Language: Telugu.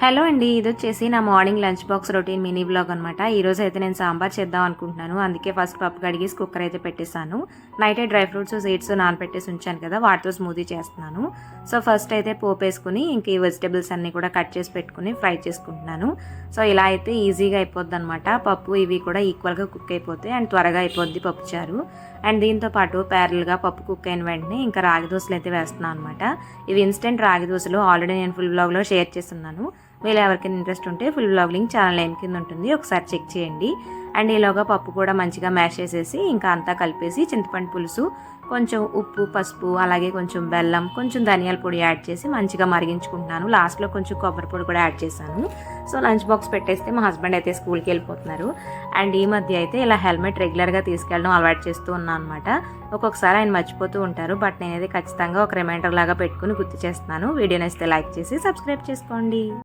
హలో అండి, ఇది వచ్చేసి నా morning lunch box routine mini vlog అనమాట. ఈరోజు అయితే నేను సాంబార్ చేద్దాం అనుకుంటున్నాను. అందుకే ఫస్ట్ పప్పు కడిగేసి కుక్కర్ అయితే పెట్టేశాను. నైటే డ్రై ఫ్రూట్స్ సీడ్స్ నానపెట్టేసి ఉంచాను కదా, వాటితో స్మూదీ చేస్తున్నాను. సో ఫస్ట్ అయితే పోపు వేసుకుని ఇంక ఈ వెజిటేబుల్స్ అన్నీ కూడా కట్ చేసి పెట్టుకుని ఫ్రై చేసుకుంటున్నాను. సో ఇలా అయితే ఈజీగా అయిపోద్ది అనమాట. పప్పు ఇవి కూడా ఈక్వల్గా కుక్ అయిపోతాయి అండ్ త్వరగా అయిపోద్ది పప్పు చారు. అండ్ దీంతో పాటు ప్యారల్గా పప్పు కుక్ అయిన వెంటనే ఇంకా రాగి దోశలు అయితే వేస్తున్నాను అనమాట. ఇవి ఇన్స్టెంట్ రాగి దోశలు ఆల్రెడీ నేను ఫుల్ వ్లాగ్లో షేర్ చేస్తున్నాను. మీరు ఎవరికైనా ఇంట్రెస్ట్ ఉంటే full vlog link channel name కింద ఉంటుంది, ఒకసారి చెక్ చేయండి. అండ్ ఈలోగా పప్పు కూడా మంచిగా మ్యాష్ చేసేసి ఇంకా అంతా కలిపేసి చింతపండు పులుసు, కొంచెం ఉప్పు, పసుపు, అలాగే కొంచెం బెల్లం, కొంచెం ధనియాల పొడి యాడ్ చేసి మంచిగా మరిగించుకుంటున్నాను. లాస్ట్లో కొంచెం కొబ్బరి పొడి కూడా యాడ్ చేశాను. సో లంచ్ బాక్స్ పెట్టేస్తే మా హస్బెండ్ అయితే స్కూల్కి వెళ్ళిపోతున్నారు. అండ్ ఈ మధ్య అయితే ఇలా హెల్మెట్ రెగ్యులర్గా తీసుకెళ్ళడం అలవాటు చేస్తూ ఉన్నాను అనమాట. ఒక్కొక్కసారి ఆయన మర్చిపోతూ ఉంటారు, బట్ నేనైతే ఖచ్చితంగా ఒక రిమైండర్ లాగా పెట్టుకుని గుర్తు చేస్తున్నాను. వీడియో నచ్చితే లైక్ చేసి సబ్స్క్రైబ్ చేసుకోండి.